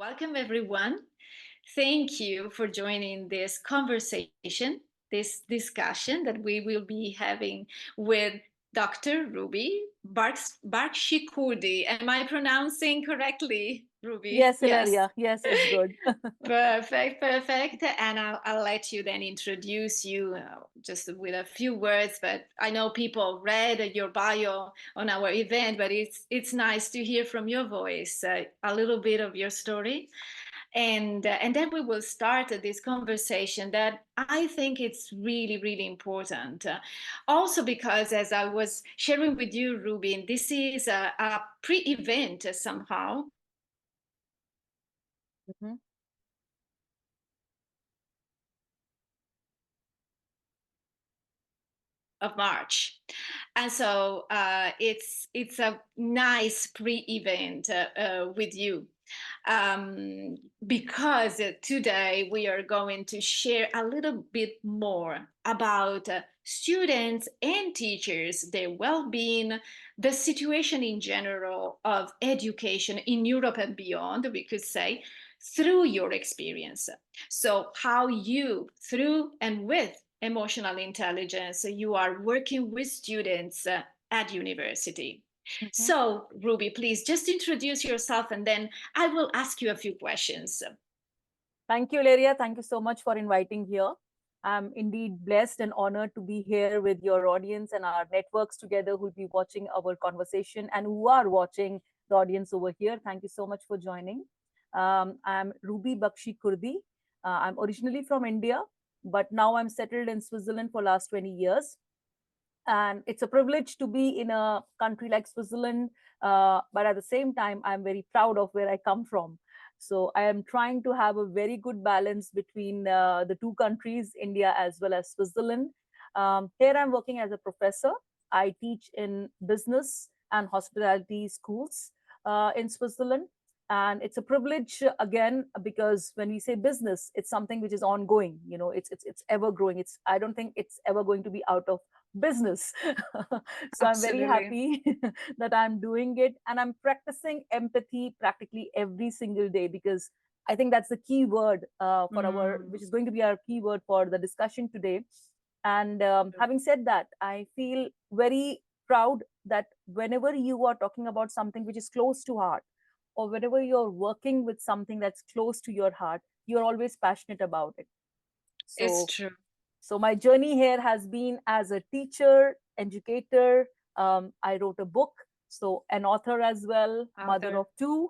Welcome, everyone. Thank you for joining this conversation, this discussion that we will be having with Dr. Ruby Bakshi Khurdi. Am I pronouncing correctly, Ruby? Yes, Yes. Ilaria. Yes, it's good. Perfect, perfect. And I'll let you then introduce you just with a few words. But I know people read your bio on our event, but it's nice to hear from your voice a little bit of your story. And then we will start this conversation that I think it's really, really important. Also because as I was sharing with you, Rubin, this is a pre-event somehow Mhm. of March. And so it's a nice pre-event with you because today we are going to share a little bit more about students and teachers, their well-being, the situation in general of education in Europe and beyond, we could say, through your experience. So how you, through and with emotional intelligence, you are working with students at university. Mhm. So, Ruby, please just introduce yourself and then I will ask you a few questions. Thank you, Ilaria. Thank you so much for inviting here. I'm indeed blessed and honored to be here with your audience and our networks together who'll be watching our conversation and who are watching the audience over here. Thank you so much for joining. I'm Ruby Bakshi Khurdi. I'm originally from India, but now I'm settled in Switzerland for last 20 years. And it's a privilege to be in a country like Switzerland, but at the same time I'm very proud of where I come from. So I am trying to have a very good balance between the two countries, India as well as Switzerland. Here I'm working as a professor. I teach in business and hospitality schools in Switzerland. And it's a privilege again, because when we say business, it's something which is ongoing. It's ever growing. I don't think it's ever going to be out of business. So I'm very Absolutely. happy that I'm doing it, and I'm practicing empathy practically every single day, because I think that's the key word which is going to be our key word for the discussion today. And having said that, I feel very proud that whenever you are talking about something which is close to heart, or whenever you're working with something that's close to your heart, you're always passionate about it. It's So true. so my journey here has been as a teacher, educator. I wrote a book, so an author as well, mother Author. of two,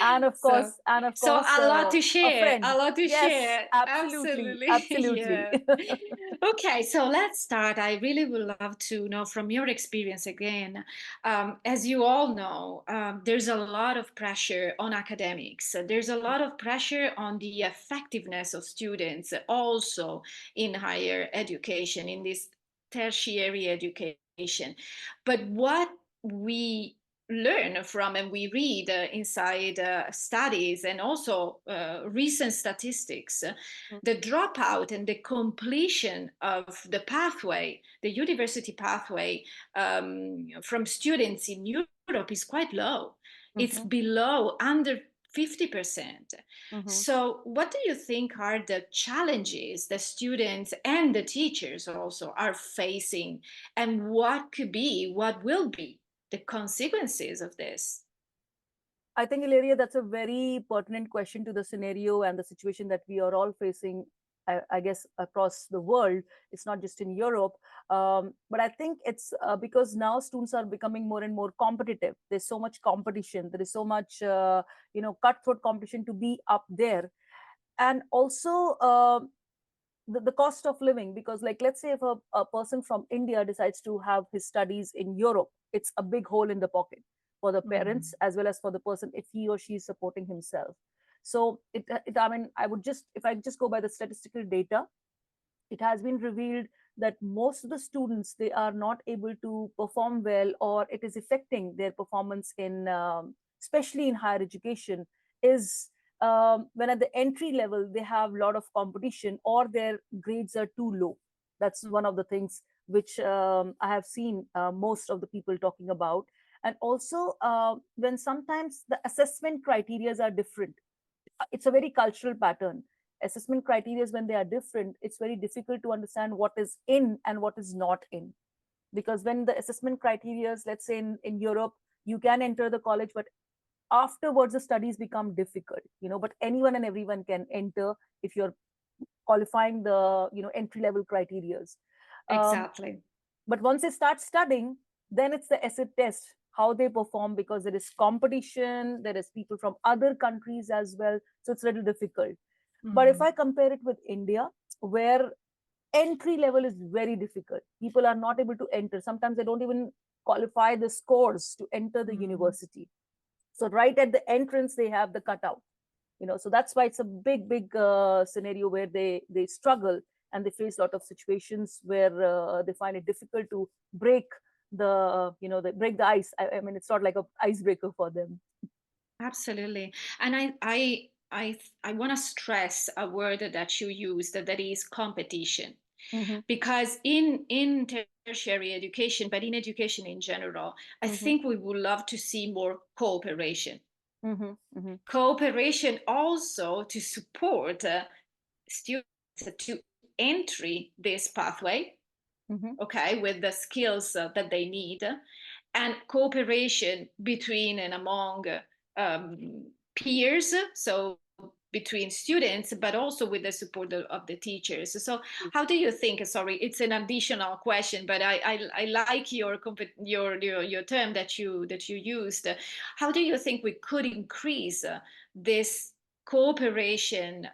and of So, course, and of so course, a lot to a share, friend. a lot to Yes, share. absolutely, Absolutely. absolutely. Yeah. Okay, so let's start. I really would love to know from your experience again. As you all know, there's a lot of pressure on academics. There's a lot of pressure on the effectiveness of students also in higher education, in this tertiary education. But what we learn from and we read inside studies and also recent statistics, the dropout and the completion of the pathway, the university pathway from students in Europe is quite low. It's Mhm, below under 50%. mhm. So, what do you think are the challenges the students and the teachers also are facing, and what could be, what will be the consequences of this? I think, Ilaria, that's a very pertinent question to the scenario and the situation that we are all facing, I guess, across the world. It's not just in Europe. But I think it's because now students are becoming more and more competitive. There's so much competition. There is so much, cutthroat competition to be up there. And also, the cost of living, because like, let's say if a person from India decides to have his studies in Europe, it's a big hole in the pocket for the parents as well as for the person if he or she is supporting himself. So I mean, I would just, if I just go by the statistical data, it has been revealed that most of the students, they are not able to perform well, or it is affecting their performance in especially in higher education, is when at the entry level they have a lot of competition or their grades are too low. That's one of the things which I have seen most of the people talking about. And also when sometimes the assessment criteria are different, it's a very cultural pattern. Assessment criteria, when they are different, it's very difficult to understand what is in and what is not in. Because when the assessment criteria, let's say in Europe, you can enter the college, but afterwards the studies become difficult, but anyone and everyone can enter if you're qualifying the entry level criterias. um, Exactly. but once they start studying, then it's the acid test, how they perform, because there is competition, there is people from other countries as well, so it's a little difficult. But if Mm. I compare it with India, where entry level is very difficult, people are not able to enter, sometimes they don't even qualify the scores to enter the Mm. university. So right at the entrance they have the cutout, so that's why it's a big scenario where they struggle, and they face a lot of situations where they find it difficult to break break the ice. I mean, it's not like a icebreaker for them. Absolutely. And I want to stress a word that you used, that is competition. Hmm. Because in tertiary education, but in education in general, I Hmm. think we would love to see more cooperation. Hmm. Hmm. Cooperation also to support students to entry this pathway, Hmm. okay, with the skills that they need, and cooperation between and among peers, so between students, but also with the support of the teachers. So how do you think, sorry, it's an additional question, but I like your term that you used. How do you think we could increase this cooperation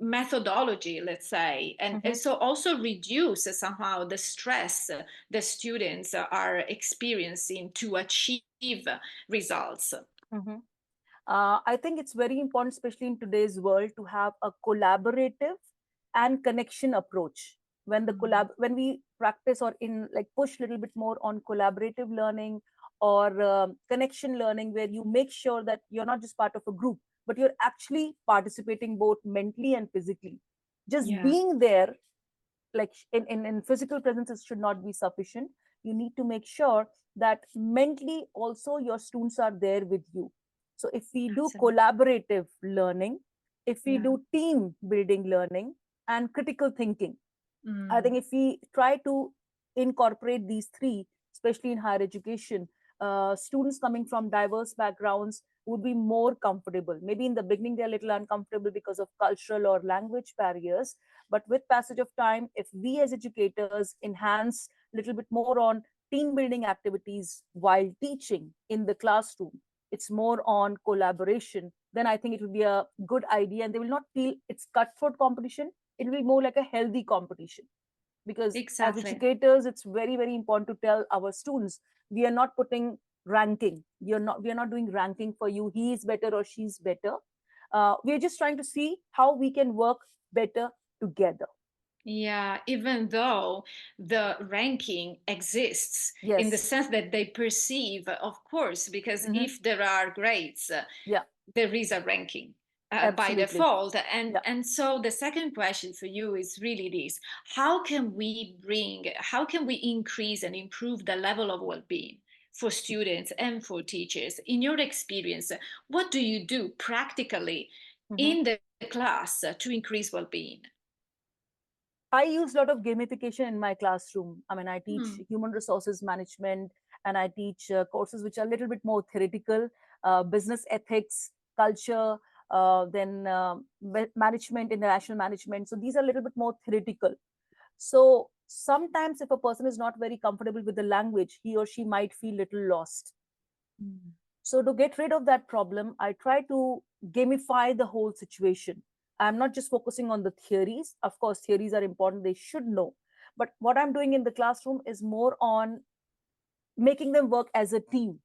methodology, let's say, and Hmm. so also reduce somehow the stress the students are experiencing to achieve results? Hmm. I think it's very important, especially in today's world, to have a collaborative and connection approach. Mm. When we practice or in like push a little bit more on collaborative learning or connection learning, where you make sure that you're not just part of a group, but you're actually participating both mentally and physically. Just Yeah, being there, like in physical presences, should not be sufficient. You need to make sure that mentally also your students are there with you. So if we do absolutely. collaborative learning, if we Yeah. do team building learning and critical thinking, I Mm. think if we try to incorporate these three, especially in higher education, students coming from diverse backgrounds would be more comfortable. Maybe in the beginning, they're a little uncomfortable because of cultural or language barriers. But with passage of time, if we as educators enhance a little bit more on team building activities while teaching in the classroom, it's more on collaboration, then I think it would be a good idea. And they will not feel it's cutthroat competition, it will be more like a healthy competition. Because as Exactly. educators, it's very important to tell our students, we are not putting ranking, we are not doing ranking for you, he is better or she's better. We are just trying to see how we can work better together. Yeah, even though the ranking exists in the Yes. sense that they perceive, of course, because Hmm. if there are grades, Yeah, there is a ranking by absolutely. default. and Yeah. and so the second question for you is really this: how can we increase and improve the level of well-being for students and for teachers? In your experience, what do you do practically Hmm. in the class to increase well-being? I use a lot of gamification in my classroom. I mean, I teach Hmm. human resources management, and I teach courses which are a little bit more theoretical, business ethics, culture, then management, international management. So these are a little bit more theoretical. So sometimes if a person is not very comfortable with the language, he or she might feel little lost. Mm. So to get rid of that problem, I try to gamify the whole situation. I'm not just focusing on the theories. Of course, theories are important, they should know. But what I'm doing in the classroom is more on making them work as a team.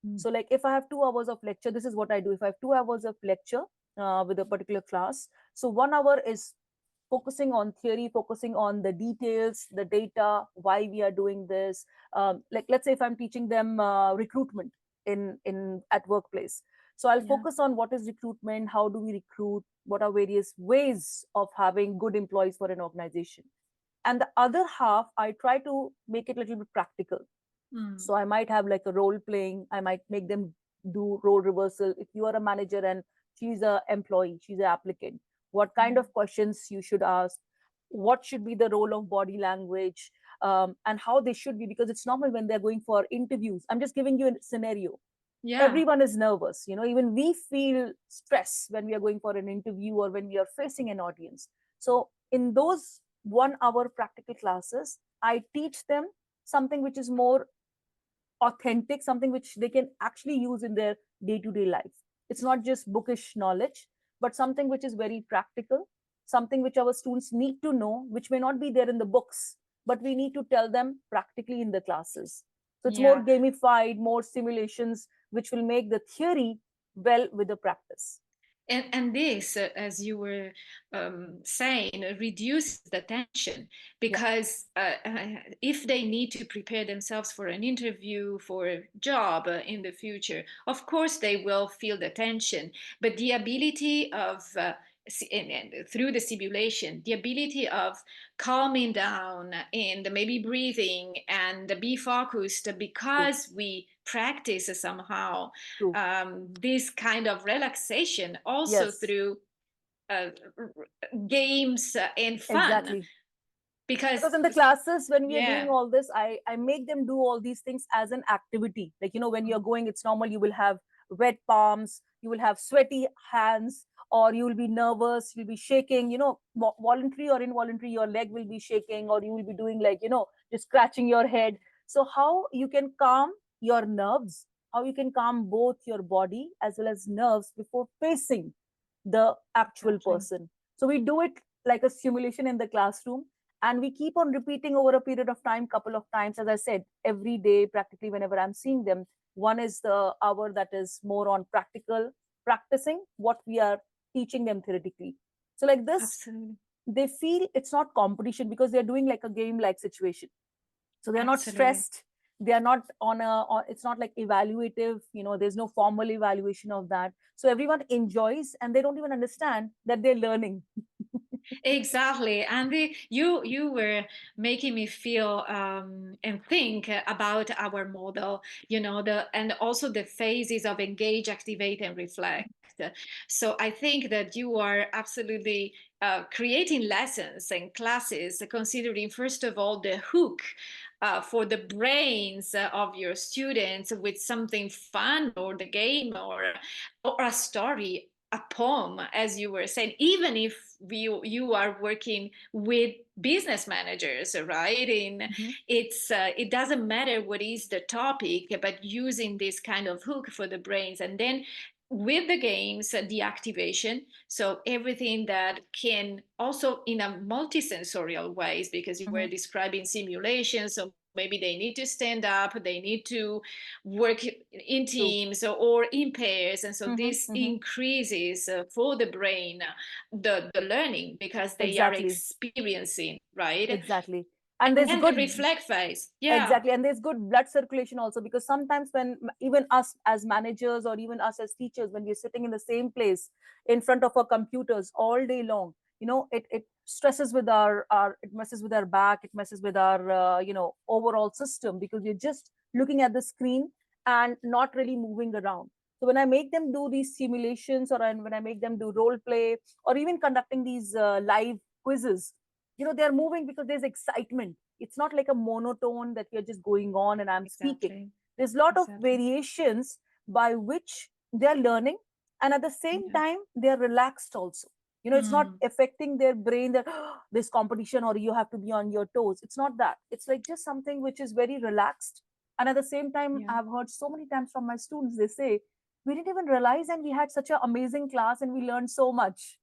Mm. So, like if I have 2 hours of lecture, this is what I do. If I have 2 hours of lecture with a particular class, so 1 hour is focusing on theory, focusing on the details, the data, why we are doing this. Like let's say if I'm teaching them recruitment in at workplace, so I'll Yeah. focus on what is recruitment, how do we recruit, what are various ways of having good employees for an organization. And the other half, I try to make it a little bit practical. So I might have like a role playing. I might make them do role reversal. If you are a manager and she's a employee, she's an applicant, what kind Mm. of questions you should ask, what should be the role of body language, and how they should be, because it's normal when they're going for interviews. I'm just giving you a scenario. Yeah. Everyone is nervous, even we feel stress when we are going for an interview or when we are facing an audience. So in those 1 hour practical classes, I teach them something which is more authentic, something which they can actually use in their day-to-day life. It's not just bookish knowledge, but something which is very practical, something which our students need to know, which may not be there in the books, but we need to tell them practically in the classes. So it's more Yeah. gamified, more simulations, which will make the theory well with the practice. And this, as you were saying, reduces the tension, Yeah, because if they need to prepare themselves for an interview, for a job in the future, of course they will feel the tension. But the ability of and through the simulation, the ability of calming down and maybe breathing and be focused, true, because we practice somehow true. this kind of relaxation also Yes, through uh, games and fun, exactly. because Because in the classes when we are doing yeah. all this, I make them do all these things as an activity. Like, when you're going, it's normal, you will have wet palms, you will have sweaty hands, or you will be nervous, you'll be shaking, voluntary or involuntary, your leg will be shaking, or you will be doing like, just scratching your head. So how you can calm your nerves, how you can calm both your body as well as nerves before facing the actual Exactly. person. So we do it like a simulation in the classroom, and we keep on repeating over a period of time, couple of times, as I said, every day practically whenever I'm seeing them. One is the hour that is more on practical, practicing what we are teaching them theoretically. So like this, Absolutely. they feel it's not competition because they're doing like a game like situation. So they're not Absolutely. stressed, they are not it's not like evaluative, there's no formal evaluation of that. So everyone enjoys and they don't even understand that they're learning. Exactly. And you were making me feel and think about our model, and also the phases of engage, activate, and reflect. So I think that you are absolutely creating lessons and classes, considering, first of all, the hook for the brains of your students with something fun, or the game, or a story, a poem, as you were saying, even if you are working with business managers, right? And Mhm. it doesn't matter what is the topic, but using this kind of hook for the brains. And then with the games, the activation, so everything that can also in a multisensorial ways, because you were Mhm. describing simulations, so maybe they need to stand up, they need to work in True. teams or in pairs, and so Mhm. this Mhm. increases for the brain the learning, because they are Exactly. experiencing, right? Exactly. And And there's then the good. reflect phase, yeah. Exactly. And there's good blood circulation also, because sometimes when even us as managers or even us as teachers, when we're sitting in the same place in front of our computers all day long, it stresses with it messes with our back, it messes with our, overall system, because we're just looking at the screen and not really moving around. So when I make them do these simulations, or when I make them do role play, or even conducting these live quizzes, they're moving because there's excitement. It's not like a monotone that you're just going on and I'm speaking. Exactly. There's a lot of Exactly. variations by which they're learning, and at the same Yeah. time they're relaxed also. It's not Mm. affecting their brain that this competition or you have to be on your toes. It's not that. It's like just something which is very relaxed. And at the same time, Yeah. I've heard so many times from my students, they say, we didn't even realize and we had such an amazing class and we learned so much.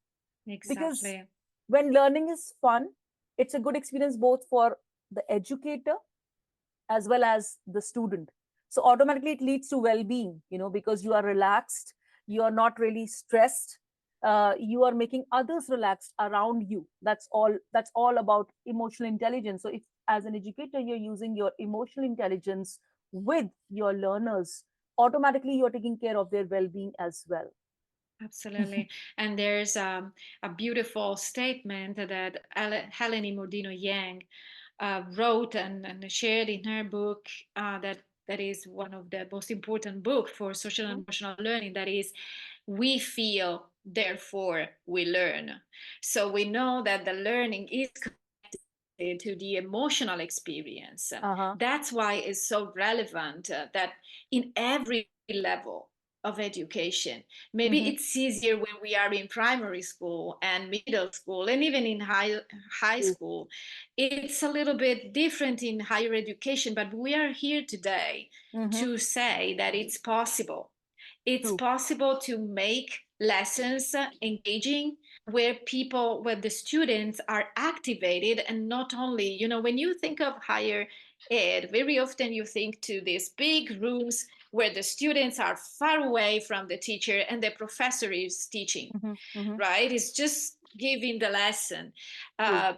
Because Exactly. when learning is fun, it's a good experience both for the educator as well as the student. So automatically it leads to well-being, because you are relaxed, you are not really stressed, you are making others relaxed around you. That's all about emotional intelligence. So if as an educator you're using your emotional intelligence with your learners, automatically you're taking care of their well-being as well. Absolutely. And there's a beautiful statement that Helen Imordino Yang wrote and shared in her book, that is one of the most important book for social and emotional learning. That is, we feel, therefore we learn. So we know that the learning is connected to the emotional experience. Uh-huh. That's why it's so relevant that in every level of education, maybe Mm-hmm. it's easier when we are in primary school and middle school and even in high True. school. It's a little bit different in higher education, but we are here today Mm-hmm. to say that it's possible. It's True. possible to make lessons engaging, where the students are activated, and not only, when you think of higher ed, very often you think to these big rooms where the students are far away from the teacher and the professor is teaching, Mm-hmm. Mm-hmm. right? It's just giving the lesson. True. uh,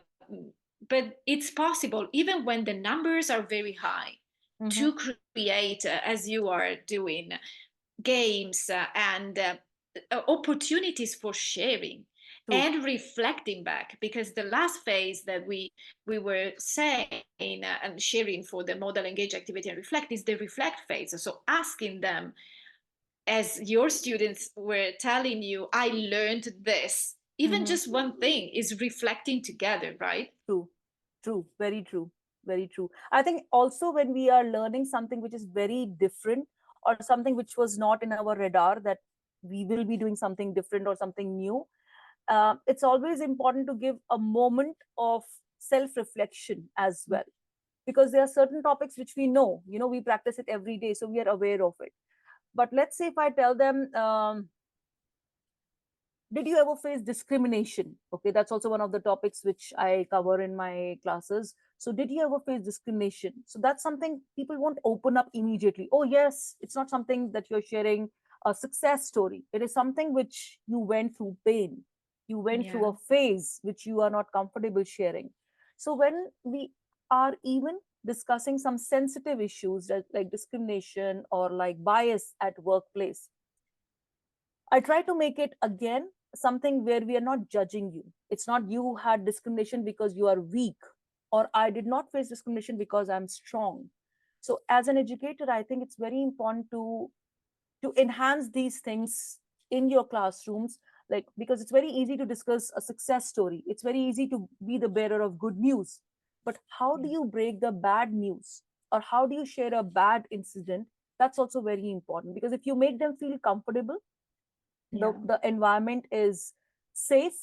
but it's possible, even when the numbers are very high, Mm-hmm. to create, as you are doing, games and opportunities for sharing True. and reflecting back, because the last phase that we were saying, and sharing for the model, engage, activity, and reflect, is the reflect phase. So asking them, as your students were telling you, I learned this, even Mm-hmm. just one thing is reflecting together, right? True. True. Very true. Very true. I think also when we are learning something which is very different, or something which was not in our radar, that we will be doing something different or something new, it's always important to give a moment of self reflection as well, because there are certain topics which we know, we practice it every day, so we are aware of it. But let's say if I tell them, did you ever face discrimination? Okay, that's also one of the topics which I cover in my classes. So did you ever face discrimination? So that's something people won't open up immediately. Oh yes, it's not something that you're sharing a success story. It is something which you went through pain, you went through Yeah. a phase which you are not comfortable sharing. So when we are even discussing some sensitive issues like discrimination or like bias at workplace, I try to make it again something where we are not judging you. It's not you had discrimination because you are weak, or I did not face discrimination because I'm strong. So as an educator, I think it's very important to enhance these things in your classrooms, like, because it's very easy to discuss a success story. It's very easy to be the bearer of good news. But how do Yeah. you break the bad news, or how do you share a bad incident? That's also very important, because if you make them feel comfortable, Yeah. the environment is safe,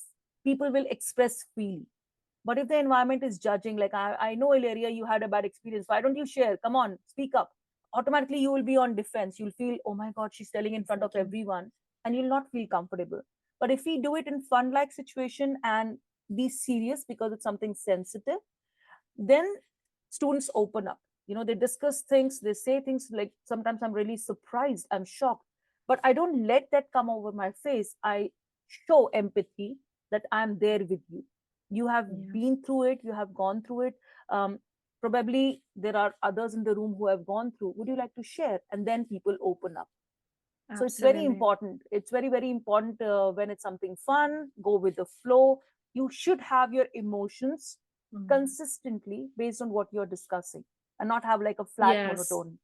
people will express freely. But if the environment is judging, like, I know, Ilaria, you had a bad experience, why don't you share, come on, speak up, automatically you will be on defense. You'll feel, oh my god, she's telling in front of Exactly. everyone, and you'll not feel comfortable. But if we do it in fun like situation and be serious because it's something sensitive, then students open up. They discuss things, they say things, like sometimes I'm really surprised, I'm shocked, but I don't let that come over my face. I show empathy, that I'm there with you. You have Yeah. been through it, you have gone through it. um, Probably there are others in the room who have gone through. Would you like to share? And then people open up. So it's very Absolutely. important. It's very, very important. When it's something fun, go with the flow. You should have your emotions Mm. consistently based on what you're discussing, and not have like a flat Yes. monotone.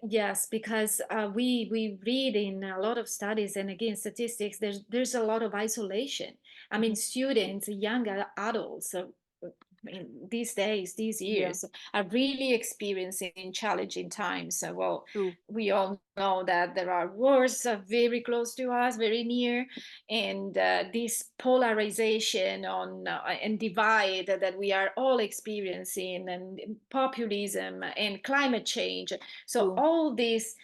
Yes, because we read in a lot of studies, and again statistics. There's a lot of isolation. I mean, Mhm. students, young adults, in these days, these Yeah, years, are really experiencing challenging times. Well, true, we all know that there are wars very close to us, very near, and this polarization and divide that we are all experiencing, and populism and climate change. So true, all these,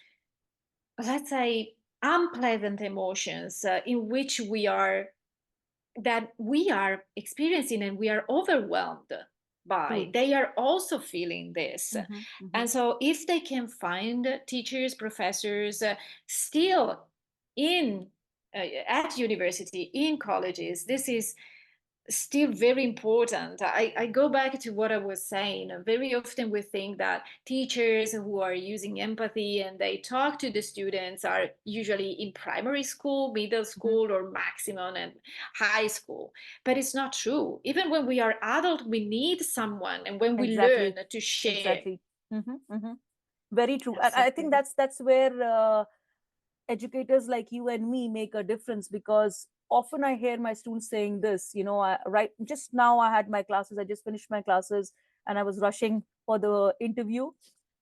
let's say, unpleasant emotions in which we are experiencing and we are overwhelmed by, true. they are also feeling this. Hmm. Hmm. And so if they can find teachers, professors, still in at university, in colleges, this is still very important. I go back to what I was saying. Very often we think that teachers who are using empathy and they talk to the students are usually in primary school, middle Mhm. school, or maximum and high school. But it's not true. Even when we are adult, we need someone, and when we learn Exactly, to share. exactly. Very true. And I think Absolutely. that's where educators like you and me make a difference, because often I hear my students saying this, right just now I had my classes, I just finished my classes and I was rushing for the interview.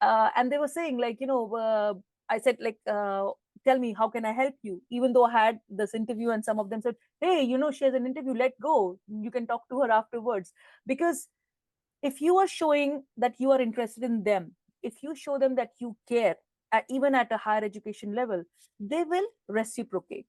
And they were saying, like, I said, like, tell me, how can I help you? Even though I had this interview, and some of them said, hey, she has an interview, let go, you can talk to her afterwards. Because if you are showing that you are interested in them, if you show them that you care, even at a higher education level, they will reciprocate.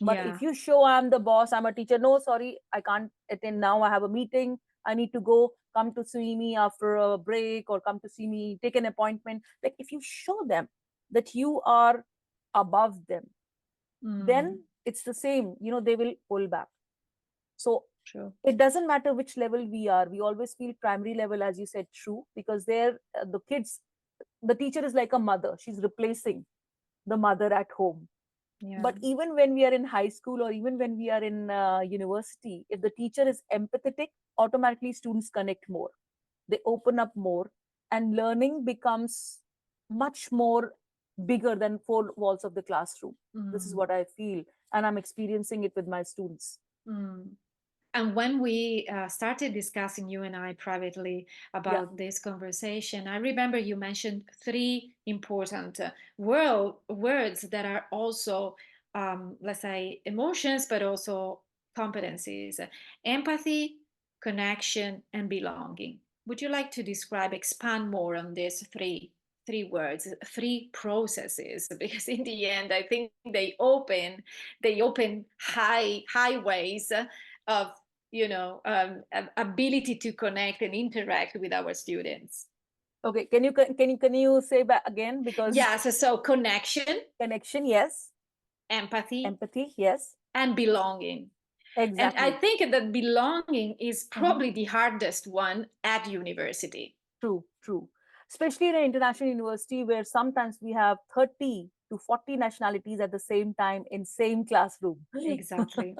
But Yeah. if you show, I'm the boss, I'm a teacher, no, sorry, I can't attend now, I have a meeting, I need to go, come to see me after a break, or come to see me, take an appointment. Like, if you show them that you are above them, Mm, then it's the same, they will pull back. So true. it doesn't matter which level we are, we always feel primary level, as you said, true, because there, the kids, the teacher is like a mother, she's replacing the mother at home. Yeah. But even when we are in high school, or even when we are in university, if the teacher is empathetic, automatically students connect more, they open up more, and learning becomes much more bigger than four walls of the classroom. This is Mm, what I feel, and I'm experiencing it with my students. mm. And when we started discussing, you and I, privately Yeah. about this conversation, I remember you mentioned three important words that are also, let's say, emotions, but also competencies: empathy, connection, and belonging. Would you like to describe, expand more on these three words, three processes? Because in the end, I think they open highways of ability to connect and interact with our students. Okay, can you say back again, because Yeah, so connection, connection, yes, empathy, empathy, yes, and belonging. And I exactly. think that belonging is Mhm. probably the hardest one at university. True, true. Especially in an international university where sometimes we have 30 to 40 nationalities at the same time in same classroom. Exactly.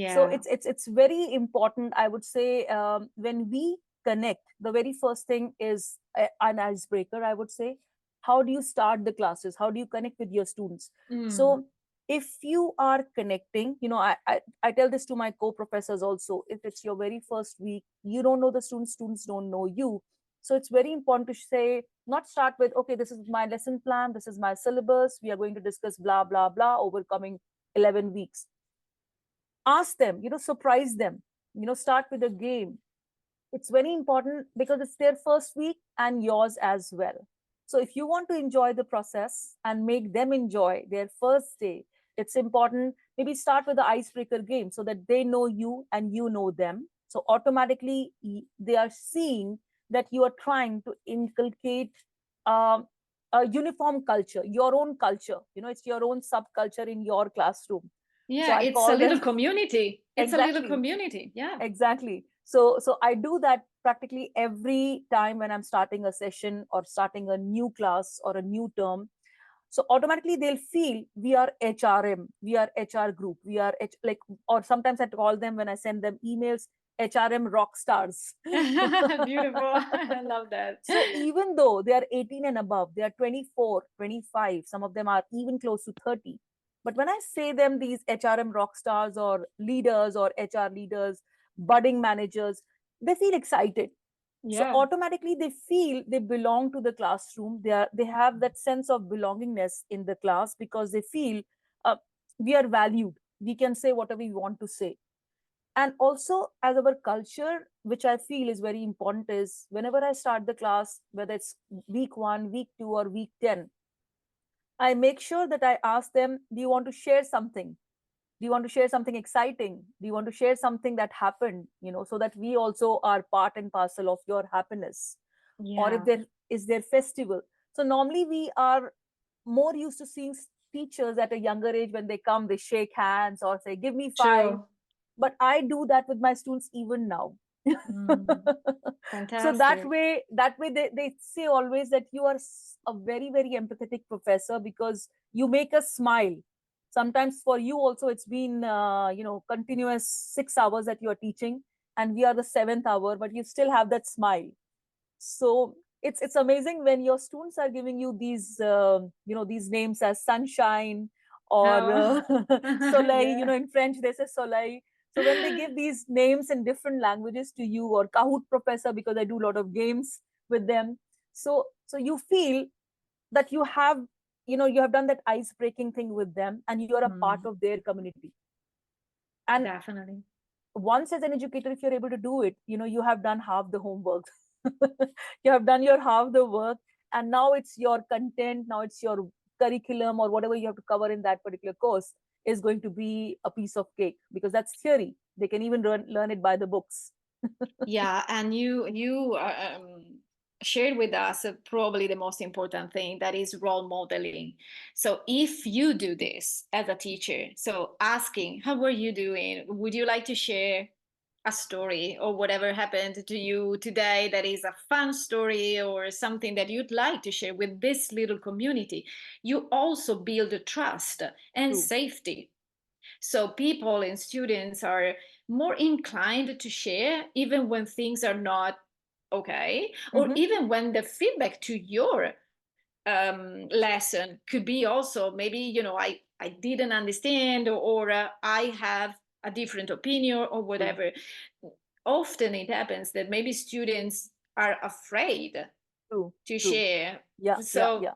So Yeah. it's very important, I would say, when we connect, the very first thing is an icebreaker, I would say. How do you start the classes? How do you connect with your students? Mm. So if you are connecting, I tell this to my co-professors also, if it's your very first week, you don't know the students, students don't know you. So it's very important to say, not start with, okay, this is my lesson plan, this is my syllabus, we are going to discuss blah blah blah over coming 11 weeks. Ask them, surprise them, start with a game. It's very important because it's their first week and yours as well. So if you want to enjoy the process and make them enjoy their first day, it's important, maybe start with the icebreaker game so that they know you and you know them. So automatically they are seeing that you are trying to inculcate um, a uniform culture, your own culture. It's your own subculture in your classroom. So Yeah, I it's a call little them community. It's a little exactly. community. Yeah. Exactly. So I do that practically every time when I'm starting a session or starting a new class or a new term. So automatically they'll feel we are HRM, we are HR group, we are like, or sometimes I call them when I send them emails, HRM rock stars. Beautiful. I love that. So even though they are 18 and above, they are 24, 25, some of them are even close to 30. But when I say them these HRM rock stars or leaders or HR leaders, budding managers, they feel excited. So Yeah. automatically they feel they belong to the classroom. They have that sense of belongingness in the class because they feel uh, we are valued. We can say whatever we want to say. And also, as our culture, which I feel is very important, is whenever I start the class, whether it's week 1, week 2, or week 10, I make sure that I ask them, do you want to share something? Do you want to share something exciting? Do you want to share something that happened, so that we also are part and parcel of your happiness? Or if Yeah. there is their festival. So normally we are more used to seeing teachers at a younger age. When they come, they shake hands or say, give me five. True. but I do that with my students even now. Mm, So that fantastic. way, they say always that you are a very, very empathetic professor, because you make us smile. Sometimes for you also, it's been continuous 6 hours that you are teaching, and we are the seventh hour, but you still have that smile. So it's amazing when your students are giving you these these names as sunshine, or Oh, soleil. yeah. In French they say soleil. So when they give these names in different languages to you, or Kahoot professor, because I do a lot of games with them, so you feel that you have done that ice breaking thing with them, and you are a part Mm, of their community. And definitely. once, as an educator, if you're able to do it, you have done half the homework. You have done your half the work, and now it's your content, now it's your curriculum, or whatever you have to cover in that particular course is going to be a piece of cake, because that's theory. They can even learn it by the books. Yeah, and you shared with us probably the most important thing, that is role modeling. So if you do this as a teacher, so asking, how were you doing? Would you like to share a story or whatever happened to you today that is a fun story or something that you'd like to share with this little community? You also build trust and True. safety. So people and students are more inclined to share even when things are not okay, or Hmm. even when the feedback to your lesson could be also maybe, I didn't understand, or I have a different opinion or True. whatever. Often it happens that maybe students are afraid True. to True. share. Yeah. Yeah. So Yeah.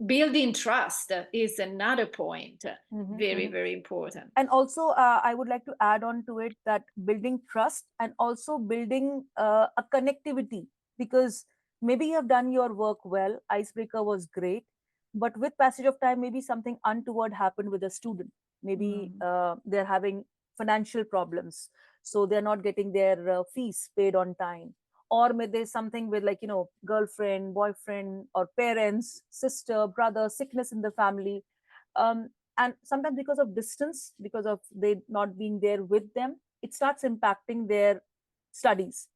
building trust is another point, Hmm. very, Hmm. very important. And also, I would like to add on to it that building trust, and also building a connectivity, because maybe you have done your work well, icebreaker was great, but with passage of time, maybe something untoward happened with a student. Maybe Mm. they're having financial problems, so they're not getting their fees paid on time. Or maybe there's something with, like, girlfriend, boyfriend, or parents, sister, brother, sickness in the family. Um, and sometimes, because of distance, because of they not being there with them, it starts impacting their studies,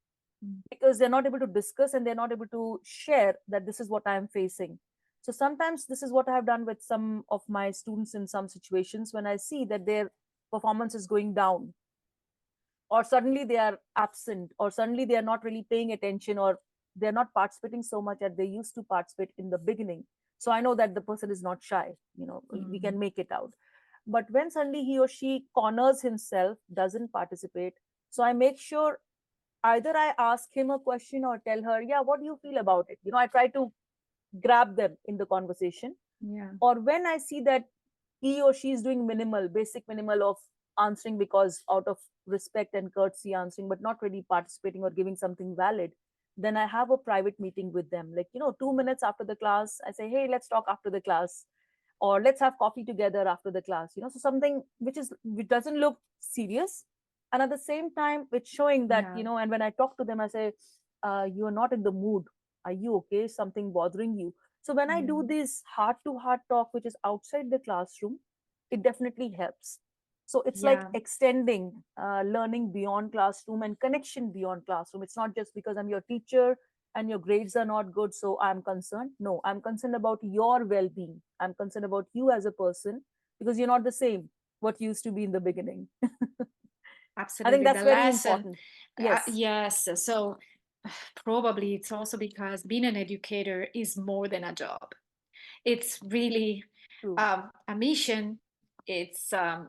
Mm. because they're not able to discuss, and they're not able to share that this is what I am facing. So sometimes this is what I have done with some of my students in some situations, when I see that their performance is going down, or suddenly they are absent, or suddenly they are not really paying attention, or they're not participating so much as they used to participate in the beginning. So I know that the person is not shy, we Mm. can make it out. But when suddenly he or she corners himself, doesn't participate, so I make sure, either I ask him a question, or tell her, yeah, what do you feel about it? I try to grab them in the conversation. Yeah. Or when I see that he or she is doing basic minimal of answering, because out of respect and courtesy answering, but not really participating or giving something valid, then I have a private meeting with them, like, 2 minutes after the class. I say, hey, let's talk after the class, or let's have coffee together after the class. So something which doesn't look serious, and at the same time it's showing that, Yeah. and when I talk to them, I say, you are not in the mood. Are you okay? Is something bothering you? So when I do Yeah. this heart to heart talk, which is outside the classroom, it definitely helps. So it's like Yeah. extending learning beyond classroom, and connection beyond classroom. It's not just because I'm your teacher and your grades are not good, so I'm concerned. No, I'm concerned about your well-being. I'm concerned about you as a person, because you're not the same what used to be in the beginning. I think Absolutely. that's The very lesson, important. Yes. yes. So probably it's also because being an educator is more than a job. It's really True. a mission. It's a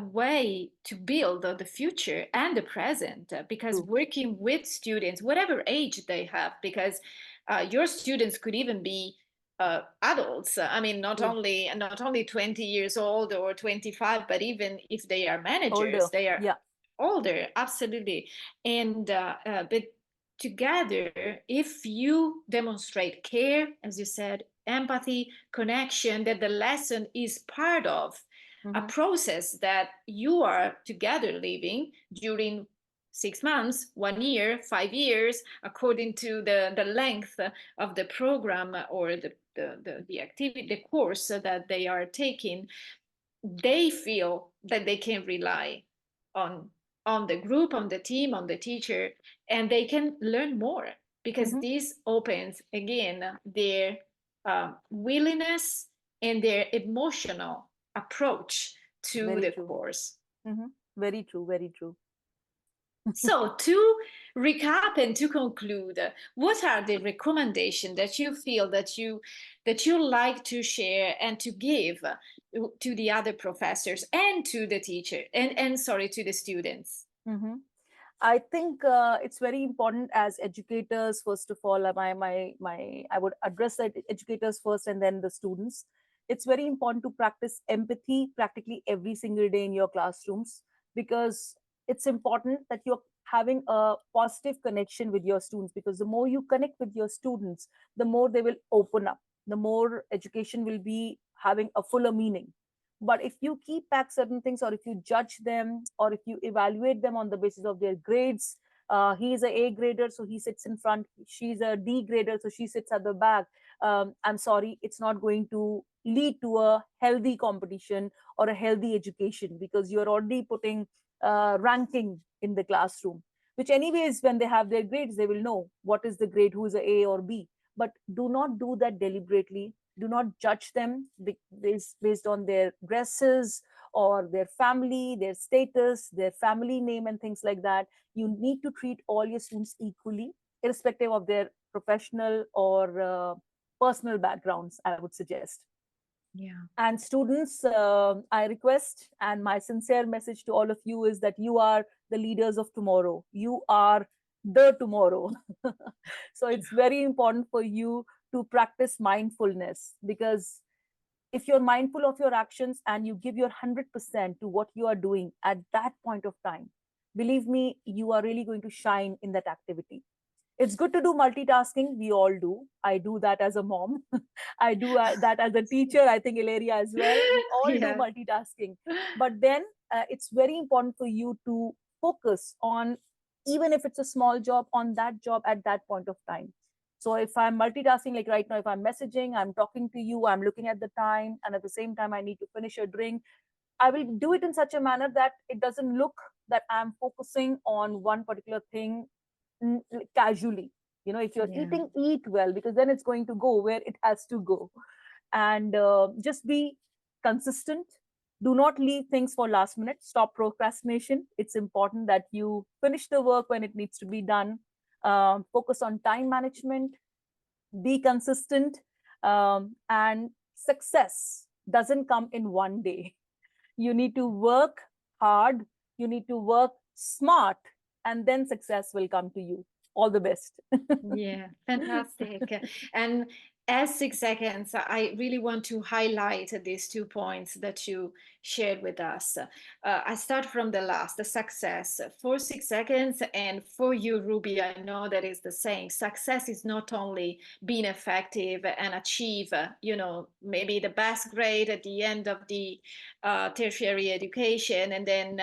way to build the future and the present, because True. working with students, whatever age they have, because your students could even be adults. I mean, True. not only 20 years old or 25, but even if they are managers, Older. they are Yeah. older, absolutely. And but together, if you demonstrate care, as you said, empathy, connection, that the lesson is part of a Hmm. process that you are together living during 6 months, 1 year, 5 years, according to the length of the program, or the activity, the course that they are taking, they feel that they can rely on on the group, on the team, on the teacher, and they can learn more because Mm-hmm. this opens again their willingness and their emotional approach to Very the true. course. Mm-hmm. Very true. Very true. So to recap and to conclude, what are the recommendations that you feel that you like to share and to give to the other professors and to the teacher and sorry to the students? Mm-hmm. I think it's very important as educators. First of all, I would address that educators first, and then the students. It's very important to practice empathy practically every single day in your classrooms, because it's important that you're having a positive connection with your students. Because the more you connect with your students, the more they will open up. The more education will be having a fuller meaning. But if you keep back certain things, or if you judge them, or if you evaluate them on the basis of their grades, he is a grader, so he sits in front. She's a D grader, so she sits at the back. I'm sorry, it's not going to lead to a healthy competition or a healthy education, because you're already putting ranking in the classroom. Which, anyways, when they have their grades, they will know what is the grade, who is a or B. But do not do that deliberately. Do not judge them based on their dresses or their family, their status, their family name, and things like that. You need to treat all your students equally, irrespective of their professional or personal backgrounds, I would suggest. Yeah. And students, I request, and my sincere message to all of you is that you are the leaders of tomorrow. You are the tomorrow. So it's very important for you to practice mindfulness, because if you're mindful of your actions and you give your 100% to what you are doing at that point of time, believe me, you are really going to shine in that activity. It's good to do multitasking. We all do. I do that as a mom. I do that as a teacher. I think Ilaria as well. We all do Yeah. multitasking. But then it's very important for you to focus on, even if it's a small job, on that job at that point of time. So if I'm multitasking, like right now, if I'm messaging, I'm talking to you, I'm looking at the time, and at the same time, I need to finish a drink, I will do it in such a manner that it doesn't look that I'm focusing on one particular thing casually. If you're Yeah. eating, eat well, because then it's going to go where it has to go. And just be consistent. Do not leave things for last minute. Stop procrastination. It's important that you finish the work when it needs to be done. Focus on time management. Be consistent. And success doesn't come in one day. You need to work hard, you need to work smart, and then success will come to you. All the best. Yeah, fantastic. And as 6 seconds, I really want to highlight these 2 points that you shared with us. I start from the last, the success. For 6 seconds, and for you, Ruby, I know that is the same. Success is not only being effective and achieve, maybe the best grade at the end of the tertiary education, and then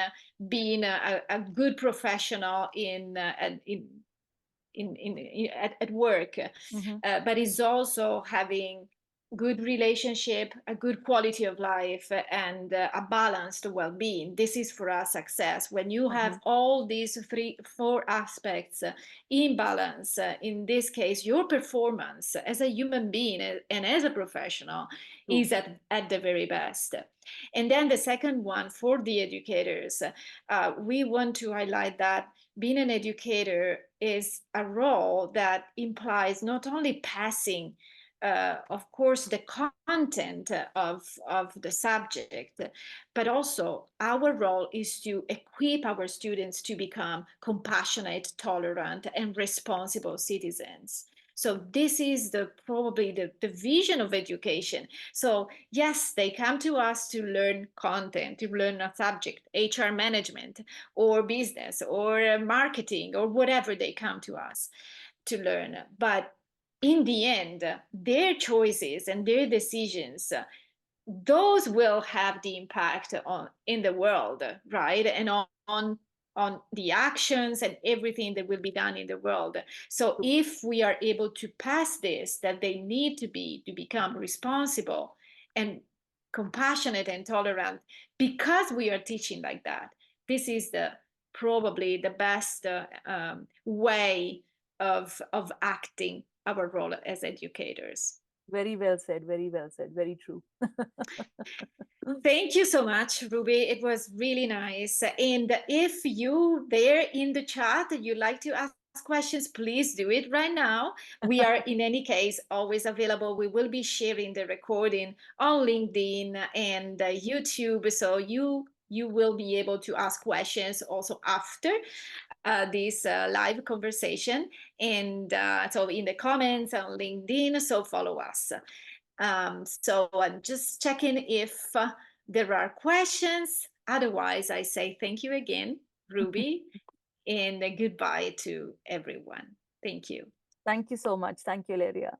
being a good professional at work, Mhm. but is also having good relationship, a good quality of life, and a balanced well-being. This is for us success. When you have Mhm. all these four aspects in balance, in this case, your performance as a human being and as a professional True. is at the very best. And then the second one for the educators, we want to highlight that being an educator is a role that implies not only passing, of course, the content of the subject, but also our role is to equip our students to become compassionate, tolerant, and responsible citizens. So this is probably the vision of education. So yes, they come to us to learn content, to learn a subject, HR management, or business, or marketing, or whatever they come to us to learn. But in the end, their choices and their decisions, those will have the impact on in the world, right? And on the actions and everything that will be done in the world. So True. if we are able to pass this, that they need to become responsible and compassionate and tolerant, because we are teaching like that, this is probably the best way of acting our role as educators. Very well said. Very well said. Very true. Thank you so much, Ruby. It was really nice. And if you there in the chat, you'd like to ask questions, please do it right now. We are, in any case, always available. We will be sharing the recording on LinkedIn and YouTube, so you will be able to ask questions also after this live conversation. And so in the comments on LinkedIn, so follow us. So I'm just checking if there are questions. Otherwise, I say thank you again, Ruby, and goodbye to everyone. Thank you. Thank you so much. Thank you, Ilaria.